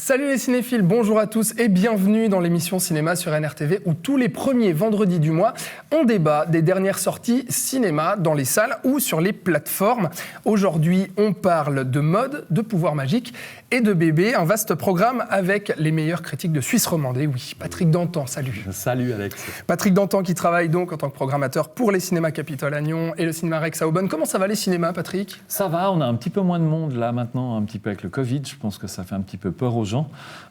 Salut les cinéphiles, bonjour à tous et bienvenue dans l'émission Cinéma sur NRTV où tous les premiers vendredis du mois, on débat des dernières sorties cinéma dans les salles ou sur les plateformes. Aujourd'hui, on parle de mode, de pouvoir magique et de bébé, un vaste programme avec les meilleurs critiques de Suisse romande. Et oui, Patrick Dantan, salut. Salut Alex. Patrick Dantan qui travaille donc en tant que programmateur pour les cinémas Capitole à Nyon et le cinéma Rex à Aubonne. Comment ça va les cinémas, Patrick ? Ça va, on a un petit peu moins de monde là maintenant, un petit peu avec le Covid. Je pense que ça fait un petit peu peur aux gens.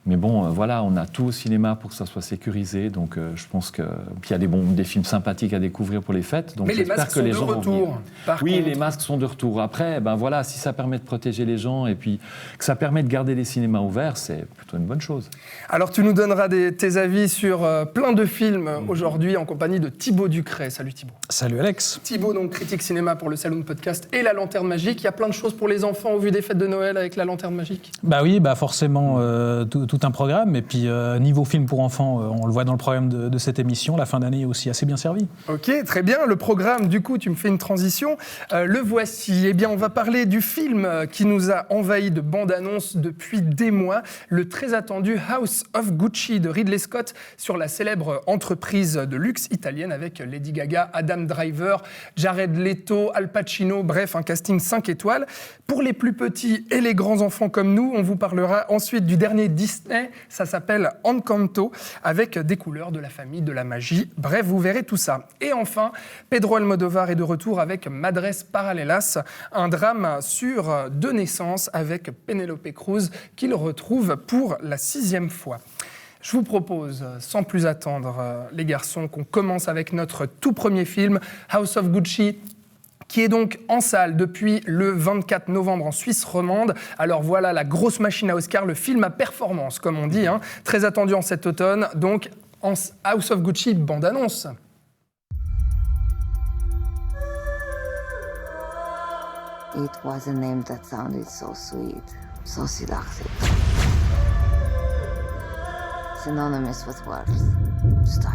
Mais bon, voilà, on a tout au cinéma pour que ça soit sécurisé. Donc je pense que... Puis il y a des films sympathiques à découvrir pour les fêtes. Donc mais les masques que sont les de gens retour. Oui, les masques sont de retour. Après, ben voilà, si ça permet de protéger les gens et puis que ça permet de garder les cinémas ouverts, c'est plutôt une bonne chose. Alors tu nous donneras tes avis sur plein de films aujourd'hui en compagnie de Thibaut Ducret. Salut Thibaut. Salut Alex. Thibaut, donc critique cinéma pour le Saloon Podcast et La Lanterne Magique. Il y a plein de choses pour les enfants au vu des fêtes de Noël avec La Lanterne Magique. Bah oui, forcément tout un programme. Et puis niveau film pour enfants, on le voit dans le programme de cette émission, la fin d'année est aussi assez bien servie. Ok, très bien. Le programme, du coup, tu me fais une transition. Le voici. Eh bien, on va parler du film qui nous a envahi de bandes-annonces depuis des mois. Le très attendu House of Gucci de Ridley Scott sur la célèbre entreprise de luxe italienne avec Lady Gaga, Adam Driver, Jared Leto, Al Pacino, bref, un casting 5 étoiles. Pour les plus petits et les grands enfants comme nous, on vous parlera ensuite du dernier Disney, ça s'appelle Encanto, avec des couleurs, de la famille, de la magie. Bref, vous verrez tout ça. Et enfin, Pedro Almodovar est de retour avec Madres Paralelas, un drame sur deux naissances avec Penélope Cruz qu'il retrouve pour la 6e fois. Je vous propose, sans plus attendre, les garçons, qu'on commence avec notre tout premier film, House of Gucci, qui est donc en salle depuis le 24 novembre en Suisse romande. Alors voilà la grosse machine à Oscar, le film à performance, comme on dit, très attendu en cet automne. Donc, en House of Gucci, bande-annonce. It was a name that sounded so sweet, so seductive. Synonymous with worth, style,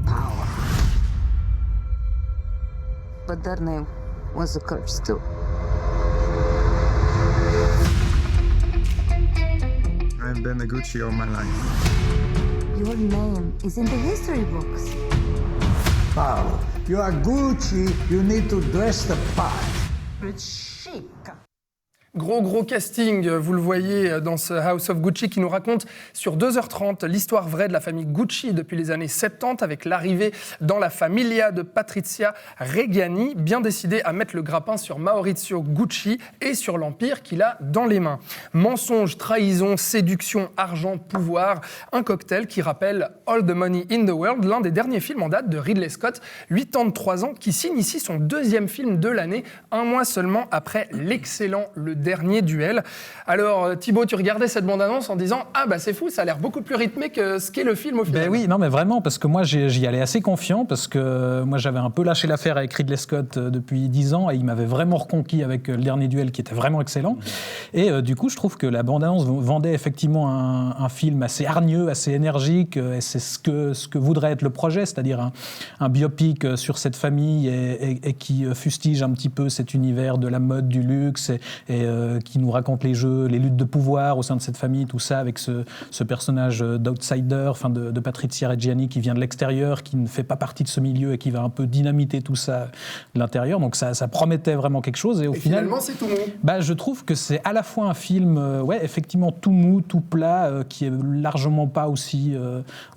power. But their name was a curse too. I've been a Gucci all my life. Your name is in the history books. Paolo, you are Gucci, you need to dress the part. It's chic. Gros casting, vous le voyez dans ce House of Gucci qui nous raconte sur 2h30 l'histoire vraie de la famille Gucci depuis les années 70 avec l'arrivée dans la famiglia de Patrizia Reggiani, bien décidé à mettre le grappin sur Maurizio Gucci et sur l'empire qu'il a dans les mains. Mensonge, trahison, séduction, argent, pouvoir, un cocktail qui rappelle All the Money in the World, l'un des derniers films en date de Ridley Scott, 83 ans, qui signe ici son 2e film de l'année, un mois seulement après l'excellent Le Dernier Duel. Alors Thibaut, tu regardais cette bande-annonce en disant « Ah bah c'est fou, ça a l'air beaucoup plus rythmé que ce qu'est le film au final. » Ben oui, non mais vraiment, parce que moi j'y allais assez confiant, parce que moi j'avais un peu lâché l'affaire avec Ridley Scott depuis 10 ans, et il m'avait vraiment reconquis avec Le Dernier Duel qui était vraiment excellent. Et du coup je trouve que la bande-annonce vendait effectivement un film assez hargneux, assez énergique, et c'est ce que voudrait être le projet, c'est-à-dire un biopic sur cette famille et qui fustige un petit peu cet univers de la mode, du luxe, et qui nous raconte les jeux, les luttes de pouvoir au sein de cette famille, tout ça, avec ce personnage d'outsider, de Patrizia Reggiani qui vient de l'extérieur, qui ne fait pas partie de ce milieu et qui va un peu dynamiter tout ça de l'intérieur. Donc ça promettait vraiment quelque chose. Et finalement, c'est tout mou. Je trouve que c'est à la fois un film, effectivement tout mou, tout plat, qui est largement pas aussi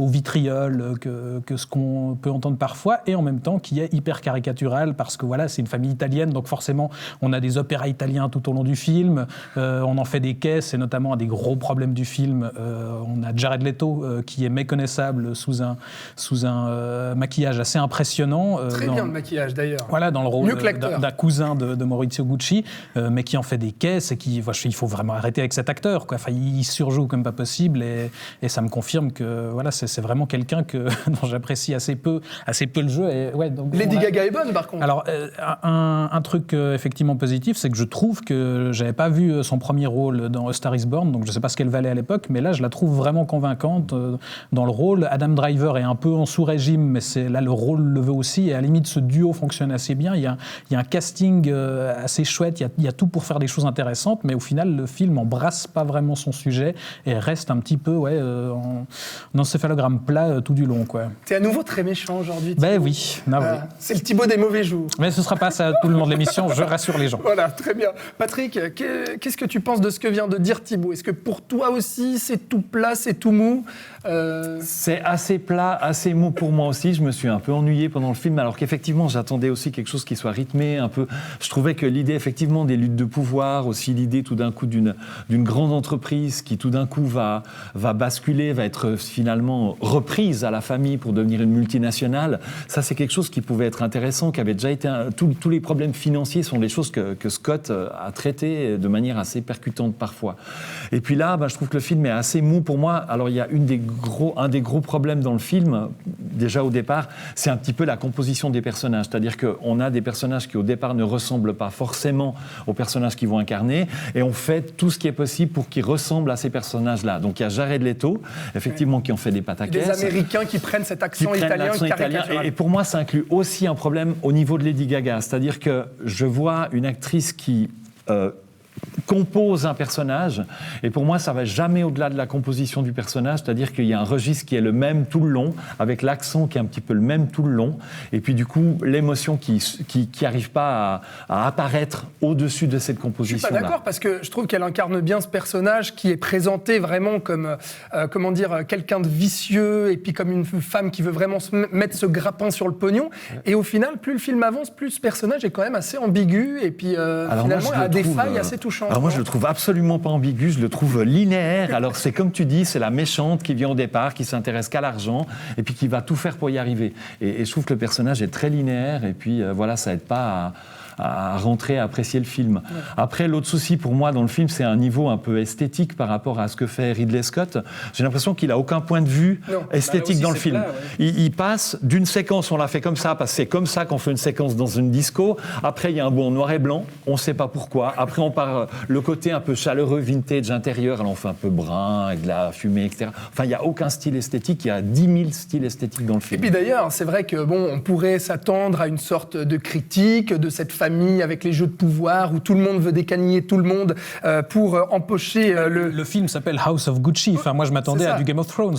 au vitriol que ce qu'on peut entendre parfois, et en même temps qui est hyper caricatural, parce que voilà, c'est une famille italienne, donc forcément on a des opéras italiens tout au long du film, on en fait des caisses, et notamment un des gros problèmes du film, on a Jared Leto qui est méconnaissable sous un maquillage assez impressionnant. Très bien le maquillage d'ailleurs. Voilà, dans le rôle d'un cousin de Maurizio Gucci, mais qui en fait des caisses, et il faut vraiment arrêter avec cet acteur, quoi. Enfin, il surjoue comme pas possible, et ça me confirme que voilà, c'est vraiment quelqu'un dont j'apprécie assez peu le jeu. Et, donc, Lady Gaga est bonne par contre. Alors, un truc effectivement positif, c'est que je trouve que n'avais pas vu son premier rôle dans A Star is Born, donc je ne sais pas ce qu'elle valait à l'époque, mais là, je la trouve vraiment convaincante dans le rôle. Adam Driver est un peu en sous-régime, mais là, le rôle le veut aussi, et à la limite, ce duo fonctionne assez bien. Il y a un casting assez chouette, il y a tout pour faire des choses intéressantes, mais au final, le film n'embrasse pas vraiment son sujet et reste un petit peu en encéphalogramme plat tout du long. T'es à nouveau très méchant aujourd'hui. Ben oui, c'est le Thibaut des mauvais jours. Mais ce ne sera pas ça tout le long de l'émission, je rassure les gens. Voilà, très bien. Patrick, qu'est-ce que tu penses de ce que vient de dire Thibaut? Est-ce que pour toi aussi, c'est tout plat, c'est tout mou? C'est assez plat, assez mou pour moi aussi. Je me suis un peu ennuyé pendant le film, alors qu'effectivement, j'attendais aussi quelque chose qui soit rythmé, un peu. Je trouvais que l'idée, effectivement, des luttes de pouvoir, aussi l'idée tout d'un coup d'une grande entreprise qui tout d'un coup va basculer, va être finalement reprise à la famille pour devenir une multinationale, ça c'est quelque chose qui pouvait être intéressant, qui avait déjà été... Tous les problèmes financiers sont des choses que Scott a traitées de manière assez percutante parfois. Et puis là, je trouve que le film est assez mou pour moi. Alors il y a un des gros problèmes dans le film, déjà au départ, c'est un petit peu la composition des personnages. C'est-à-dire qu'on a des personnages qui au départ ne ressemblent pas forcément aux personnages qu'ils vont incarner, et on fait tout ce qui est possible pour qu'ils ressemblent à ces personnages-là. Donc il y a Jared Leto, effectivement, qui en fait des pataquès. Des Américains qui prennent cet accent italien. Et pour moi, ça inclut aussi un problème au niveau de Lady Gaga. C'est-à-dire que je vois une actrice qui... compose un personnage, et pour moi ça va jamais au-delà de la composition du personnage, c'est-à-dire qu'il y a un registre qui est le même tout le long, avec l'accent qui est un petit peu le même tout le long, et puis du coup l'émotion qui arrive pas à apparaître au-dessus de cette composition-là. Je suis pas d'accord, parce que je trouve qu'elle incarne bien ce personnage qui est présenté vraiment comme quelqu'un de vicieux, et puis comme une femme qui veut vraiment mettre ce grappin sur le pognon, et au final plus le film avance, plus ce personnage est quand même assez ambigu, et puis finalement il a des failles assez touchantes. Alors moi je le trouve absolument pas ambigu, je le trouve linéaire. Alors c'est comme tu dis, c'est la méchante qui vient au départ, qui s'intéresse qu'à l'argent et puis qui va tout faire pour y arriver. Et je trouve que le personnage est très linéaire, et puis voilà, ça aide pas à rentrer, à apprécier le film. Ouais. Après, l'autre souci pour moi dans le film, c'est un niveau un peu esthétique par rapport à ce que fait Ridley Scott. J'ai l'impression qu'il n'a aucun point de vue esthétique dans le film. Plat, ouais. Il passe d'une séquence, on l'a fait comme ça, parce que c'est comme ça qu'on fait une séquence dans une disco. Après, il y a un bout en noir et blanc, on ne sait pas pourquoi. Après, on part le côté un peu chaleureux, vintage, intérieur, alors on fait un peu brun, avec de la fumée, etc. Enfin, il n'y a aucun style esthétique, il y a 10 000 styles esthétiques dans le film. Et puis d'ailleurs, c'est vrai que on pourrait s'attendre à une sorte de critique de cette famille avec les jeux de pouvoir où tout le monde veut décaniller tout le monde pour empocher Le film s'appelle House of Gucci. Enfin, moi, je m'attendais à du Game of Thrones,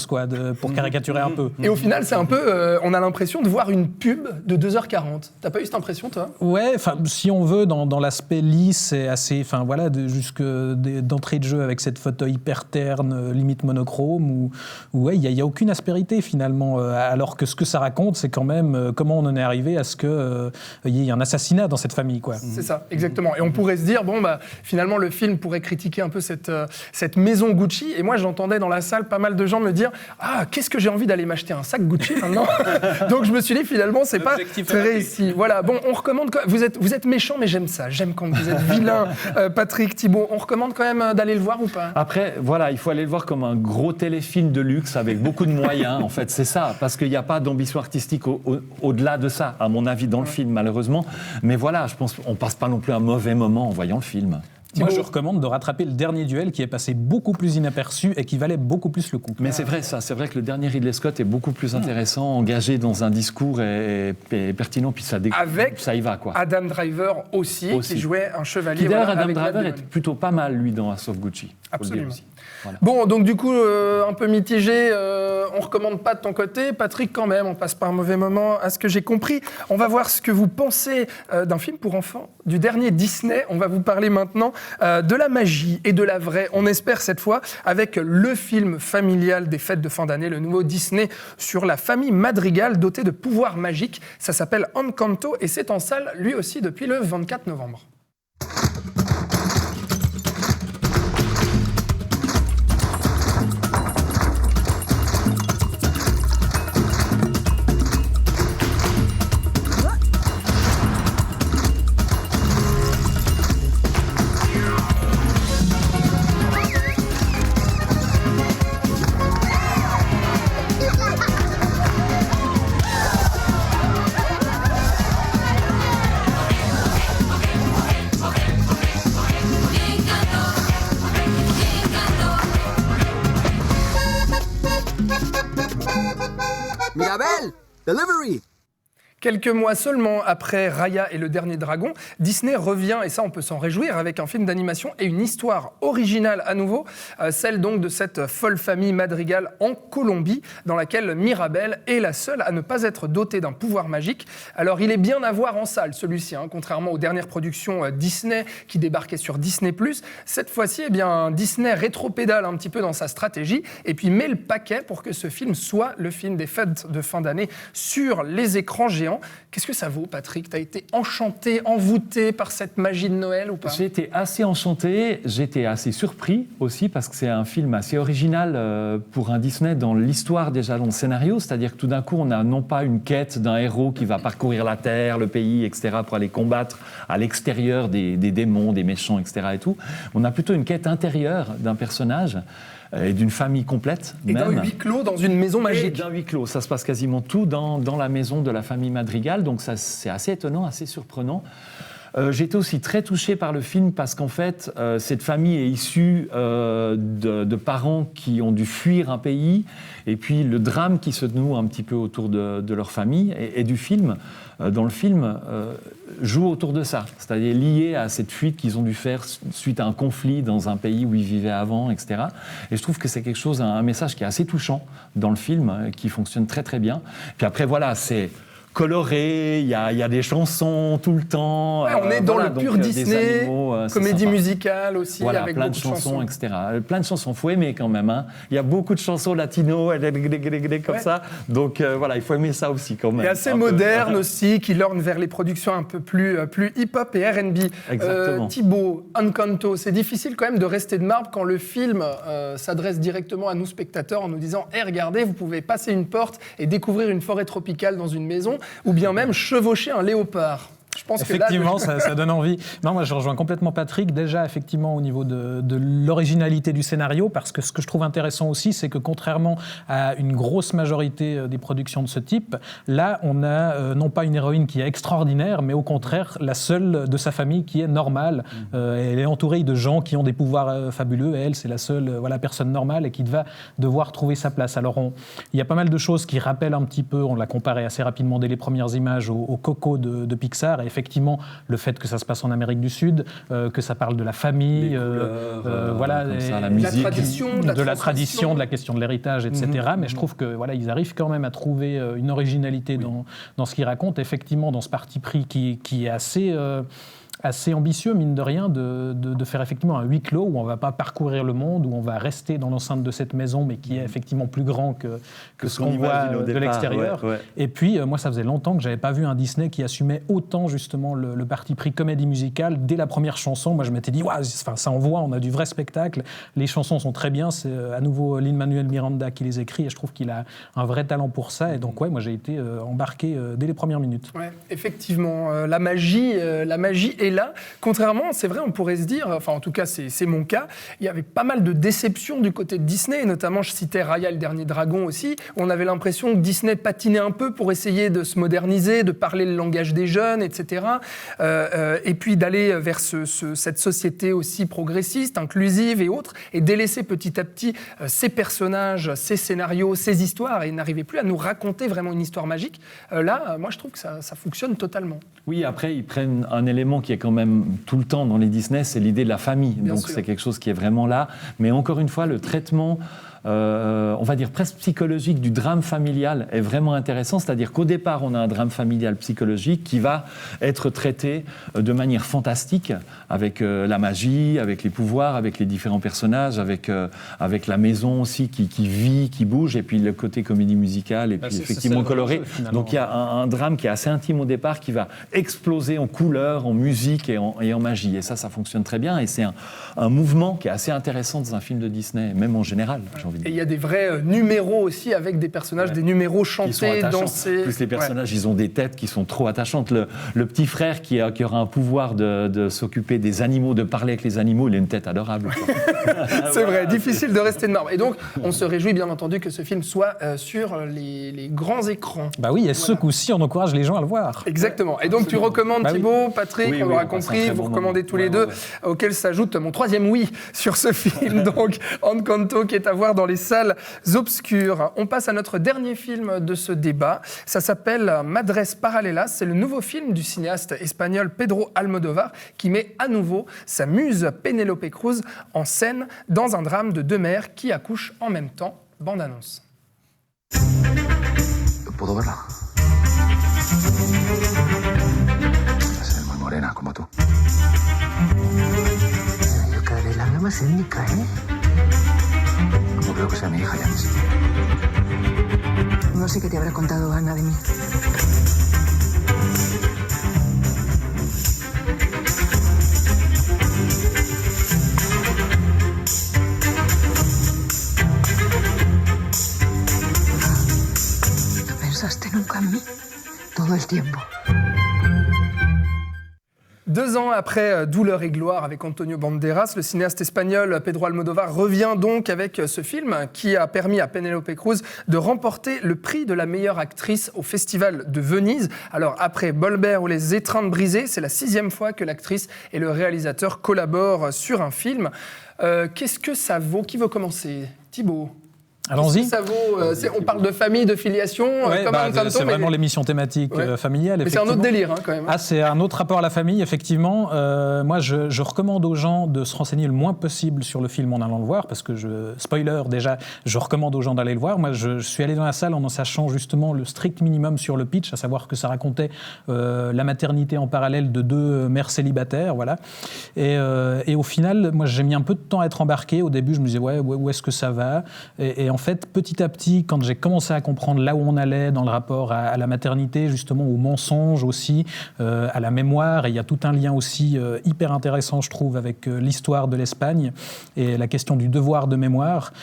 pour caricaturer un peu. Et au final, c'est un peu... on a l'impression de voir une pub de 2h40. T'as pas eu cette impression, toi? Ouais, si on veut, dans l'aspect lisse, c'est assez... Enfin, voilà, jusque d'entrée de jeu avec cette photo hyper terne, limite monochrome, où il n'y a aucune aspérité, finalement. Alors que ce que ça raconte, c'est quand même comment on en est arrivé à ce qu'il y ait un assassinat dans cette famille, quoi. C'est ça, exactement. Et on pourrait se dire, finalement, le film pourrait critiquer un peu cette maison Gucci. Et moi, j'entendais dans la salle pas mal de gens me dire « Ah, qu'est-ce que j'ai envie d'aller m'acheter un sac Gucci maintenant ?» Donc, je me suis dit, finalement, c'est pas très réussi. Voilà, on recommande... Vous êtes méchant, mais j'aime ça. J'aime quand vous êtes vilain, Patrick, Thibaut. On recommande quand même d'aller le voir ou pas? Après, voilà, il faut aller le voir comme un gros téléfilm de luxe avec beaucoup de moyens. En fait, c'est ça. Parce qu'il n'y a pas d'ambition artistique au-delà de ça, à mon avis, dans le film, malheureusement. Mais voilà, je pense qu'on passe pas non plus un mauvais moment en voyant le film. Moi, je recommande de rattraper le dernier duel qui est passé beaucoup plus inaperçu et qui valait beaucoup plus le coup. Mais c'est vrai, ça. C'est vrai que le dernier Ridley Scott est beaucoup plus intéressant, engagé dans un discours et pertinent, puis ça y va, quoi. Adam Driver aussi. Qui jouait un chevalier. D'ailleurs, Adam Driver est plutôt pas mal, lui, dans House of Gucci. Absolument. Voilà. Bon, donc du coup, un peu mitigé, on recommande pas de ton côté. Patrick, quand même, on passe par un mauvais moment, à ce que j'ai compris. On va voir ce que vous pensez d'un film pour enfants, du dernier Disney. On va vous parler maintenant de la magie et de la vraie, on espère cette fois, avec le film familial des fêtes de fin d'année, le nouveau Disney sur la famille Madrigal dotée de pouvoirs magiques. Ça s'appelle Encanto et c'est en salle, lui aussi, depuis le 24 novembre. Delivery! Quelques mois seulement après Raya et le Dernier Dragon, Disney revient, et ça on peut s'en réjouir, avec un film d'animation et une histoire originale à nouveau, celle donc de cette folle famille Madrigal en Colombie, dans laquelle Mirabel est la seule à ne pas être dotée d'un pouvoir magique. Alors il est bien à voir en salle celui-ci, contrairement aux dernières productions Disney qui débarquaient sur Disney+. Cette fois-ci, Disney rétropédale un petit peu dans sa stratégie et puis met le paquet pour que ce film soit le film des fêtes de fin d'année sur les écrans géants. Qu'est-ce que ça vaut, Patrick ? T'as été enchanté, envoûté par cette magie de Noël ou pas ? J'ai été assez enchanté, j'étais assez surpris aussi parce que c'est un film assez original pour un Disney dans l'histoire déjà, dans le scénario, c'est-à-dire que tout d'un coup on n'a non pas une quête d'un héros qui va parcourir la terre, le pays, etc. pour aller combattre à l'extérieur des démons, des méchants, etc. et tout. On a plutôt une quête intérieure d'un personnage et d'une famille complète. Et d'un huis clos dans une maison magique. Et d'un huis clos, ça se passe quasiment tout dans la maison de la famille Madrigal, donc ça, c'est assez étonnant, assez surprenant. J'ai été aussi très touché par le film parce qu'en fait, cette famille est issue de parents qui ont dû fuir un pays, et puis le drame qui se noue un petit peu autour de leur famille et du film, dans le film, joue autour de ça, c'est-à-dire lié à cette fuite qu'ils ont dû faire suite à un conflit dans un pays où ils vivaient avant, etc. Et je trouve que c'est quelque chose, un message qui est assez touchant dans le film, qui fonctionne très très bien. Puis après, voilà, c'est coloré, il y a des chansons tout le temps. Ouais, on est dans le pur Disney, animaux, comédie sympa. musicale aussi, voilà, avec plein beaucoup de chansons, etc. Plein de chansons, faut aimer quand même. Il y a beaucoup de chansons latino, comme ça. Donc voilà, il faut aimer ça aussi quand même. Et assez moderne aussi, qui lorne vers les productions un peu plus hip-hop et R&B. Exactement. Thibaut, Encanto, c'est difficile quand même de rester de marbre quand le film s'adresse directement à nous spectateurs en nous disant « regardez, vous pouvez passer une porte et découvrir une forêt tropicale dans une maison » ou bien même chevaucher un léopard. Je pense effectivement, que là, ça donne envie. Non, moi, je rejoins complètement Patrick. Déjà, effectivement, au niveau de l'originalité du scénario, parce que ce que je trouve intéressant aussi, c'est que contrairement à une grosse majorité des productions de ce type, là, on a non pas une héroïne qui est extraordinaire, mais au contraire, la seule de sa famille qui est normale. Elle est entourée de gens qui ont des pouvoirs fabuleux, et elle, c'est la seule personne normale et qui va devoir trouver sa place. Alors, il y a pas mal de choses qui rappellent un petit peu, on l'a comparé assez rapidement dès les premières images au Coco de Pixar, et effectivement, le fait que ça se passe en Amérique du Sud, que ça parle de la famille, voilà, la musique, de la tradition, de la question de l'héritage, etc. Mais je trouve que voilà, ils arrivent quand même à trouver une originalité dans ce qu'ils racontent. Effectivement, dans ce parti pris qui est assez ambitieux, mine de rien, de faire effectivement un huis clos où on ne va pas parcourir le monde, où on va rester dans l'enceinte de cette maison, mais qui est effectivement plus grand que ce qu'on voit de l'extérieur. Ouais. Et puis, moi, ça faisait longtemps que je n'avais pas vu un Disney qui assumait autant justement le parti pris comédie musicale. Dès la première chanson, moi, je m'étais dit, ça envoie, on a du vrai spectacle. Les chansons sont très bien. C'est à nouveau Lin-Manuel Miranda qui les écrit, et je trouve qu'il a un vrai talent pour ça. Et donc, moi, j'ai été embarqué dès les premières minutes. Ouais, effectivement, la magie est là. Contrairement, c'est vrai, on pourrait se dire, enfin en tout cas c'est mon cas, il y avait pas mal de déceptions du côté de Disney, et notamment je citais Raya, le Dernier Dragon aussi, où on avait l'impression que Disney patinait un peu pour essayer de se moderniser, de parler le langage des jeunes, etc. Et puis d'aller vers cette société aussi progressiste, inclusive et autres, et délaisser petit à petit ces personnages, ces scénarios, ces histoires, et n'arriver plus à nous raconter vraiment une histoire magique. Là, moi je trouve que ça fonctionne totalement. Oui, après ils prennent un élément qui est quand même tout le temps dans les Disney, c'est l'idée de la famille. Bien donc sûr. C'est quelque chose qui est vraiment là. Mais encore une fois, le traitement, on va dire presque psychologique du drame familial est vraiment intéressant. C'est-à-dire qu'au départ, on a un drame familial psychologique qui va être traité de manière fantastique, avec la magie, avec les pouvoirs, avec les différents personnages, avec la maison aussi qui vit, qui bouge, et puis le côté comédie musicale, et puis effectivement coloré. Donc il y a un drame qui est assez intime au départ, qui va exploser en couleurs, en musique et en magie. Et ça fonctionne très bien. Et c'est un mouvement qui est assez intéressant dans un film de Disney, même en général. Et il y a des vrais numéros aussi avec des personnages, des numéros chantés, dansés. En plus, les personnages, ils ont des têtes qui sont trop attachantes. Le petit frère qui aura un pouvoir de s'occuper des animaux, de parler avec les animaux, il a une tête adorable. C'est vrai, difficile de rester de marbre. Et donc, on se réjouit bien entendu que ce film soit sur les grands écrans. Bah oui, et ce coup-ci, on encourage les gens à le voir. Exactement. Et donc, tu recommandes, Thibaut, Patrick, on l'aura compris, vous recommandez tous les deux, auquel s'ajoute mon troisième oui sur ce film, donc Encanto, qui est à voir dans les salles obscures. On passe à notre dernier film de ce débat. Ça s'appelle Madres Paralelas. C'est le nouveau film du cinéaste espagnol Pedro Almodóvar qui met à nouveau sa muse Penélope Cruz en scène dans un drame de deux mères qui accouchent en même temps. Bande-annonce. ¿Puedo verla? Es muy morena, como tú. Yo cada vez la veo más étnica, ¿eh? No creo que sea mi hija, Janice. No sé qué te habrá contado Ana de mí. ¿No pensaste nunca en mí? Todo el tiempo. 2 ans après Douleur et gloire avec Antonio Banderas, le cinéaste espagnol Pedro Almodóvar revient donc avec ce film qui a permis à Penélope Cruz de remporter le prix de la meilleure actrice au Festival de Venise. Alors après Bolbert ou Les Étreintes brisées, c'est la 6e fois que l'actrice et le réalisateur collaborent sur un film. Qu'est-ce que ça vaut? Qui veut commencer? Thibaut? Allons-y. Ça vaut, on parle de famille, de filiation, comme un tanton, c'est vraiment l'émission thématique familiale. Mais c'est un autre délire, quand même. Ah, c'est un autre rapport à la famille, effectivement. Moi, je recommande aux gens de se renseigner le moins possible sur le film en allant le voir, parce que, spoiler déjà, je recommande aux gens d'aller le voir. Moi, je suis allé dans la salle en sachant justement le strict minimum sur le pitch, à savoir que ça racontait la maternité en parallèle de 2 mères célibataires, voilà. Et au final, moi, j'ai mis un peu de temps à être embarqué. Au début, je me disais, où est-ce que ça va ? Et en fait, petit à petit, quand j'ai commencé à comprendre là où on allait dans le rapport à la maternité, justement au mensonge aussi, à la mémoire, et il y a tout un lien aussi hyper intéressant, je trouve, avec l'histoire de l'Espagne et la question du devoir de mémoire,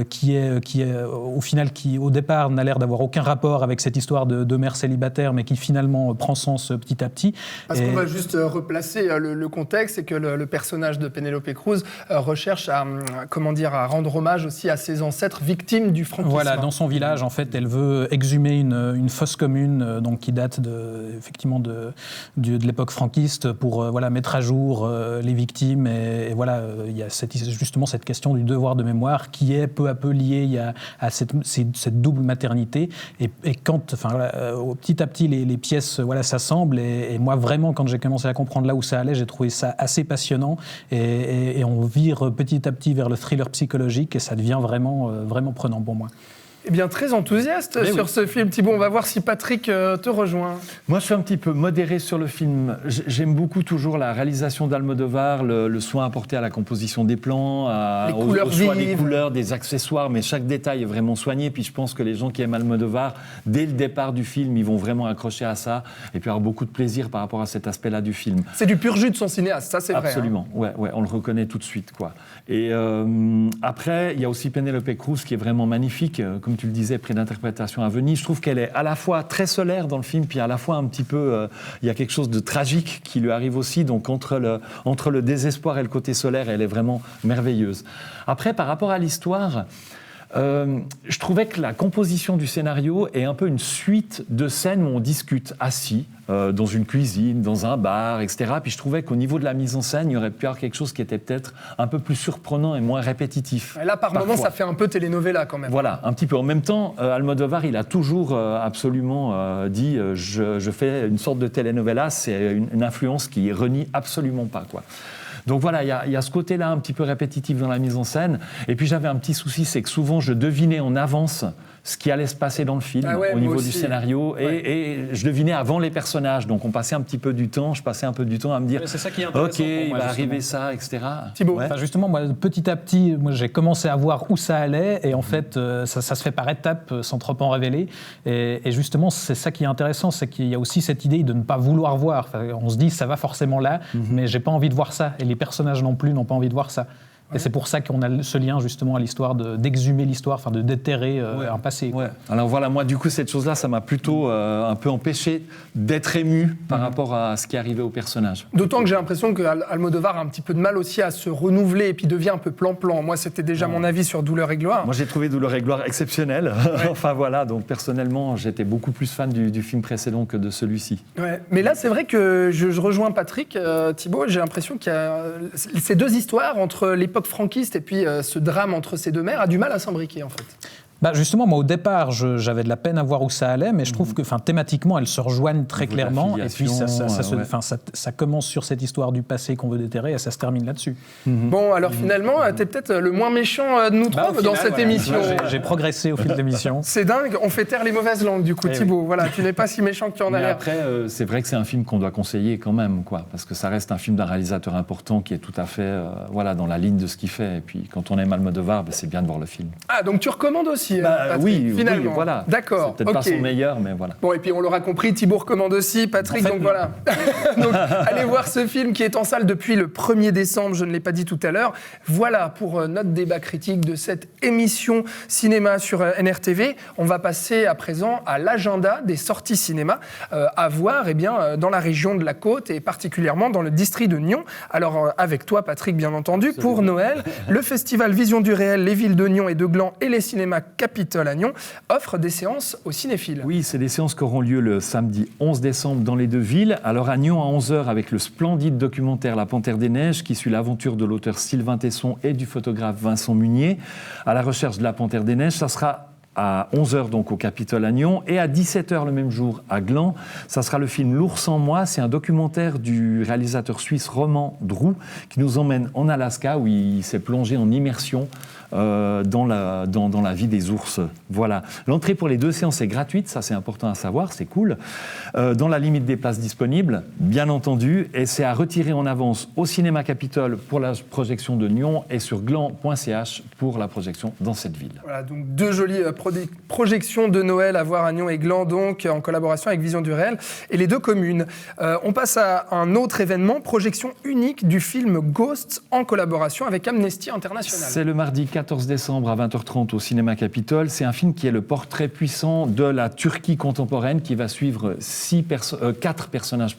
qui est au final, qui au départ n'a l'air d'avoir aucun rapport avec cette histoire de mère célibataire, mais qui finalement prend sens petit à petit. Parce qu'on va juste replacer le contexte, c'est que le personnage de Penélope Cruz recherche à rendre hommage aussi à ses ancêtres victimes du franquisme. Voilà, dans son village, en fait, elle veut exhumer une fosse commune donc, qui date effectivement de l'époque franquiste pour mettre à jour les victimes. Et voilà, il y a justement cette question du devoir de mémoire qui est peu à peu liée à cette double maternité. Et quand, petit à petit, les pièces s'assemblent. Et moi, vraiment, quand j'ai commencé à comprendre là où ça allait, j'ai trouvé ça assez passionnant. Et on vire petit à petit vers le thriller psychologique et ça devient vraiment prenant pour moi. Eh bien, très enthousiaste sur ce film. Thibaut, on va voir si Patrick te rejoint. Moi, je suis un petit peu modéré sur le film. J'aime beaucoup toujours la réalisation d'Almodóvar, le soin apporté à la composition des plans, au choix des couleurs, des accessoires, mais chaque détail est vraiment soigné. Puis je pense que les gens qui aiment Almodóvar, dès le départ du film, ils vont vraiment accrocher à ça et puis avoir beaucoup de plaisir par rapport à cet aspect-là du film. C'est du pur jus de son cinéaste, ça c'est vrai. Absolument, ouais, on le reconnaît tout de suite, quoi. Et après, il y a aussi Penélope Cruz qui est vraiment magnifique, comme tu le disais, prix d'interprétation à Venise. Je trouve qu'elle est à la fois très solaire dans le film, puis à la fois un petit peu, il y a quelque chose de tragique qui lui arrive aussi. Donc entre le désespoir et le côté solaire, elle est vraiment merveilleuse. Après, par rapport à l'histoire, je trouvais que la composition du scénario est un peu une suite de scènes où on discute assis, dans une cuisine, dans un bar, etc. Puis je trouvais qu'au niveau de la mise en scène, il y aurait pu y avoir quelque chose qui était peut-être un peu plus surprenant et moins répétitif. Et là, par moments, ça fait un peu telenovela quand même. Voilà, un petit peu. En même temps, Almodóvar, il a toujours absolument dit je fais une sorte de telenovela, c'est une influence qui renie absolument pas, quoi. Donc voilà, il y a ce côté-là un petit peu répétitif dans la mise en scène. Et puis j'avais un petit souci, c'est que souvent je devinais en avance ce qui allait se passer dans le film au niveau du scénario et je devinais avant les personnages. Donc je passais un peu du temps à me dire c'est ça qui est intéressant ok, il va arriver ça, etc. Thibaut. Enfin, justement, moi, petit à petit, j'ai commencé à voir où ça allait et en fait, ça se fait par étapes sans trop en révéler. Et justement, c'est ça qui est intéressant, c'est qu'il y a aussi cette idée de ne pas vouloir voir. Enfin, on se dit ça va forcément là, mais j'ai pas envie de voir ça. Et les personnages non plus n'ont pas envie de voir ça. Et c'est pour ça qu'on a ce lien justement à l'histoire, d'exhumer l'histoire, enfin de déterrer un passé. Ouais. Alors voilà, moi du coup cette chose-là, ça m'a plutôt un peu empêché d'être ému par rapport à ce qui arrivait au personnage. D'autant que j'ai l'impression que Almodóvar a un petit peu de mal aussi à se renouveler et puis devient un peu plan-plan. Moi c'était déjà mon avis sur Douleur et gloire. Moi j'ai trouvé Douleur et gloire exceptionnel. Enfin voilà, donc personnellement j'étais beaucoup plus fan du film précédent que de celui-ci. Ouais. Mais là c'est vrai que je rejoins Patrick, Thibaut, j'ai l'impression qu'il y a ces deux histoires entre l'époque l'époque franquiste et puis ce drame entre ces deux mères a du mal à s'imbriquer en fait. Bah justement, moi au départ, j'avais de la peine à voir où ça allait, mais je trouve que thématiquement, elles se rejoignent très clairement. Et puis ça commence sur cette histoire du passé qu'on veut déterrer et ça se termine là-dessus. Bon, alors finalement, t'es peut-être le moins méchant de nous trois dans cette émission. J'ai progressé au fil de l'émission. C'est dingue, on fait taire les mauvaises langues du coup, Thibaut. Voilà, tu n'es pas si méchant que tu en as l'air. Après, c'est vrai que c'est un film qu'on doit conseiller quand même, quoi, parce que ça reste un film d'un réalisateur important qui est tout à fait dans la ligne de ce qu'il fait. Et puis quand on aime Almodovar, c'est bien de voir le film. Ah, donc tu recommandes aussi Patrick, oui, finalement. Oui, voilà. D'accord. C'est peut-être pas son meilleur, mais voilà. Bon, et puis on l'aura compris, Thibaut recommande aussi, Patrick, donc voilà. Donc allez voir ce film qui est en salle depuis le 1er décembre, je ne l'ai pas dit tout à l'heure. Voilà pour notre débat critique de cette émission cinéma sur NRTV. On va passer à présent à l'agenda des sorties cinéma à voir dans la région de la Côte et particulièrement dans le district de Nyon. Alors avec toi, Patrick, bien entendu, pour Noël, le festival Vision du Réel, les villes de Nyon et de Gland et les cinémas Capitole à Nyon offrent des séances aux cinéphiles. Oui, c'est des séances qui auront lieu le samedi 11 décembre dans les deux villes. Alors à Nyon à 11h avec le splendide documentaire La Panthère des Neiges qui suit l'aventure de l'auteur Sylvain Tesson et du photographe Vincent Munier à la recherche de la Panthère des Neiges. Ça sera à 11h donc au Capitole à Nyon et à 17h le même jour à Gland. Ça sera le film L'ours en moi. C'est un documentaire du réalisateur suisse Roman Droux qui nous emmène en Alaska où il s'est plongé en immersion dans la vie des ours. Voilà. L'entrée pour les deux séances est gratuite, ça c'est important à savoir, c'est cool. Dans la limite des places disponibles, bien entendu, et c'est à retirer en avance au Cinéma Capitole pour la projection de Nyon et sur gland.ch pour la projection dans cette ville. Voilà, donc deux jolies projections de Noël à voir à Nyon et Gland, donc en collaboration avec Vision du Réel et les deux communes. On passe à un autre événement, projection unique du film Ghost en collaboration avec Amnesty International. C'est le mardi 14 décembre à 20h30 au Cinéma Capitole. C'est un film qui est le portrait puissant de la Turquie contemporaine qui va suivre 4 personnages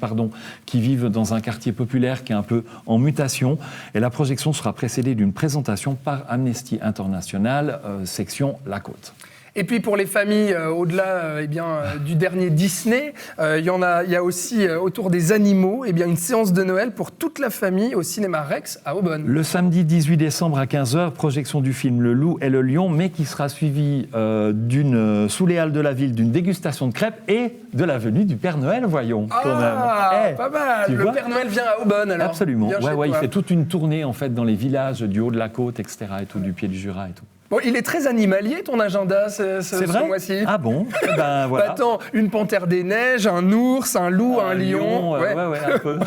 qui vivent dans un quartier populaire qui est un peu en mutation. Et la projection sera précédée d'une présentation par Amnesty International, section La Côte. Et puis pour les familles, au-delà du dernier Disney, il y a aussi autour des animaux, une séance de Noël pour toute la famille au cinéma Rex à Aubonne. Le samedi 18 décembre à 15h, projection du film Le Loup et le Lion, mais qui sera suivi sous les halles de la ville d'une dégustation de crêpes et de la venue du Père Noël, voyons. Pas mal. Le Père Noël vient à Aubonne alors. Absolument. Il fait toute une tournée en fait dans les villages du haut de la côte, etc. et tout, du pied du Jura et tout. Bon, il est très animalier, ton agenda, ce mois-ci. Ah bon? Voilà. Attends, une panthère des neiges, un ours, un loup, un lion. Ouais, un peu.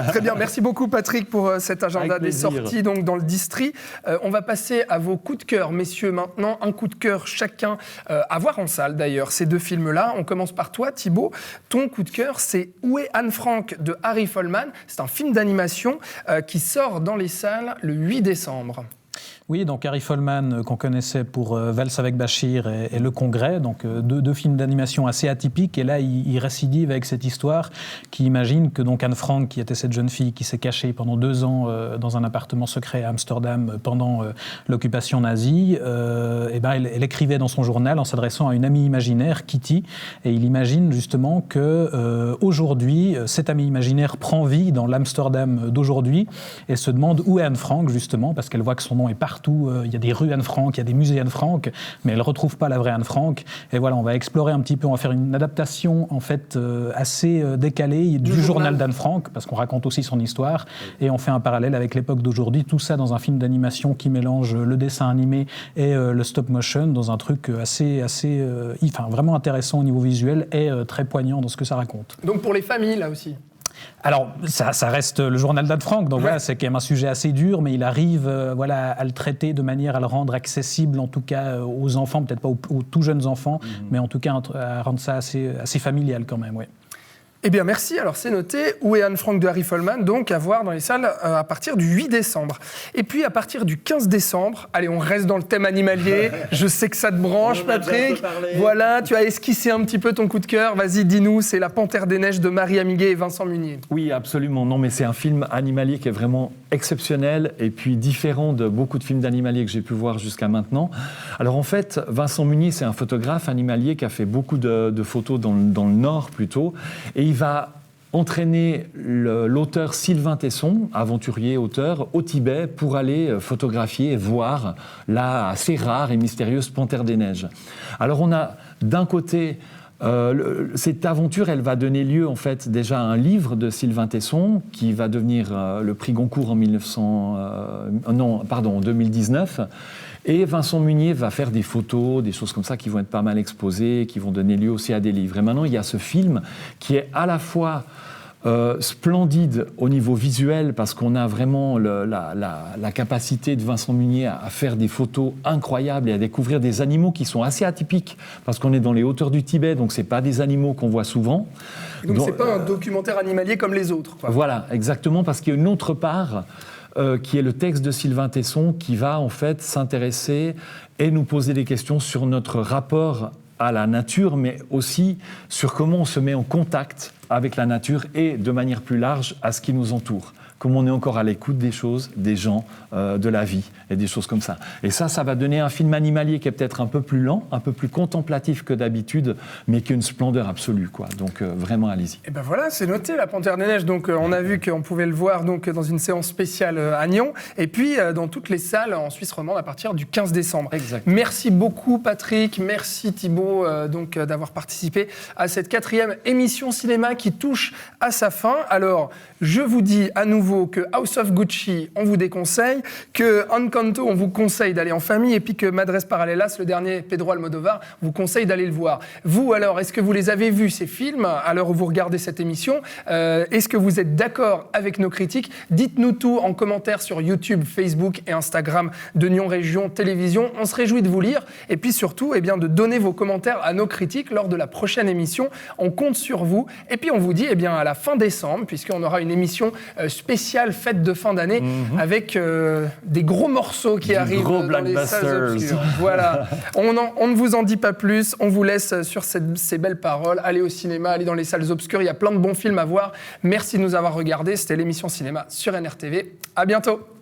Très bien, merci beaucoup Patrick pour cet agenda des sorties donc, dans le district. On va passer à vos coups de cœur, messieurs, maintenant. Un coup de cœur chacun, à voir en salle d'ailleurs, ces deux films-là. On commence par toi, Thibaut. Ton coup de cœur, c'est Où est Anne Frank de Harry Folman. C'est un film d'animation qui sort dans les salles le 8 décembre. Oui, donc Harry Folman, qu'on connaissait pour Valse avec Bachir et Le Congrès, donc deux films d'animation assez atypiques. Et là, il récidive avec cette histoire qui imagine que donc Anne Frank, qui était cette jeune fille qui s'est cachée pendant 2 ans dans un appartement secret à Amsterdam pendant l'occupation nazie, elle écrivait dans son journal en s'adressant à une amie imaginaire, Kitty, et il imagine justement que aujourd'hui, cette amie imaginaire prend vie dans l'Amsterdam d'aujourd'hui et se demande où est Anne Frank justement, parce qu'elle voit que son nom est partout. Il y a des rues Anne Frank, il y a des musées Anne Frank, mais elle ne retrouve pas la vraie Anne Frank. Et voilà, on va explorer un petit peu, on va faire une adaptation en fait assez décalée du journal d'Anne Frank, parce qu'on raconte aussi son histoire, et on fait un parallèle avec l'époque d'aujourd'hui, tout ça dans un film d'animation qui mélange le dessin animé et le stop motion, dans un truc vraiment intéressant au niveau visuel et très poignant dans ce que ça raconte. Donc pour les familles, là aussi. Alors, ça reste le journal d'Anne Frank, donc voilà, c'est quand même un sujet assez dur, mais il arrive à le traiter de manière à le rendre accessible, en tout cas aux enfants, peut-être pas aux tout jeunes enfants, mais en tout cas à rendre ça assez familial quand même, oui. Eh bien, merci. Alors, c'est noté. Où est Anne Frank de Harry Folman, donc à voir dans les salles à partir du 8 décembre. Et puis, à partir du 15 décembre, allez, on reste dans le thème animalier. Je sais que ça te branche, Patrick. Voilà, tu as esquissé un petit peu ton coup de cœur. Vas-y, dis-nous, c'est La Panthère des Neiges de Marie Amiguet et Vincent Munier. Oui, absolument. Non, mais c'est un film animalier qui est vraiment exceptionnel et puis différent de beaucoup de films d'animalier que j'ai pu voir jusqu'à maintenant. Alors, en fait, Vincent Munier, c'est un photographe animalier qui a fait beaucoup de photos dans le Nord, plutôt. Et il va entraîné l'auteur Sylvain Tesson, aventurier, auteur, au Tibet pour aller photographier et voir la assez rare et mystérieuse panthère des neiges. Alors on a d'un côté cette aventure, elle va donner lieu en fait déjà à un livre de Sylvain Tesson qui va devenir le prix Goncourt en 2019. Et Vincent Munier va faire des photos, des choses comme ça qui vont être pas mal exposées, qui vont donner lieu aussi à des livres. Et maintenant, il y a ce film qui est à la fois splendide au niveau visuel, parce qu'on a vraiment la capacité de Vincent Munier à faire des photos incroyables et à découvrir des animaux qui sont assez atypiques, parce qu'on est dans les hauteurs du Tibet, donc ce n'est pas des animaux qu'on voit souvent. Donc ce n'est pas un documentaire animalier comme les autres, quoi. Voilà, exactement, parce qu'il y a une autre part qui est le texte de Sylvain Tesson, qui va en fait s'intéresser et nous poser des questions sur notre rapport à la nature, mais aussi sur comment on se met en contact avec la nature et de manière plus large à ce qui nous entoure. Comment on est encore à l'écoute des choses, des gens, de la vie et des choses comme ça. Et ça va donner un film animalier qui est peut-être un peu plus lent, un peu plus contemplatif que d'habitude, mais qui a une splendeur absolue, quoi. Donc vraiment, allez-y. Et ben voilà, c'est noté, la Panthère des Neiges. Donc on a vu qu'on pouvait le voir donc dans une séance spéciale à Nyon, et puis dans toutes les salles en Suisse romande à partir du 15 décembre. Exactement. Merci beaucoup Patrick, merci Thibaut donc d'avoir participé à cette 4e émission cinéma qui touche à sa fin. Alors je vous dis à nouveau que House of Gucci, on vous déconseille, que Encanto, on vous conseille d'aller en famille, et puis que Madres Paralelas, le dernier Pedro Almodovar, vous conseille d'aller le voir. Vous, alors, est-ce que vous les avez vus, ces films, à l'heure où vous regardez cette émission? Est-ce que vous êtes d'accord avec nos critiques? Dites-nous tout en commentaire sur YouTube, Facebook et Instagram de Nyon Région Télévision. On se réjouit de vous lire, et puis surtout, eh bien, de donner vos commentaires à nos critiques lors de la prochaine émission. On compte sur vous, et puis on vous dit, eh bien, à la fin décembre, puisqu'on aura une émission spéciale fête de fin d'année avec des gros morceaux qui arrivent gros dans les salles obscures. Voilà. On ne vous en dit pas plus. On vous laisse sur ces belles paroles. Allez au cinéma, allez dans les salles obscures. Il y a plein de bons films à voir. Merci de nous avoir regardés. C'était l'émission cinéma sur NRTV. À bientôt.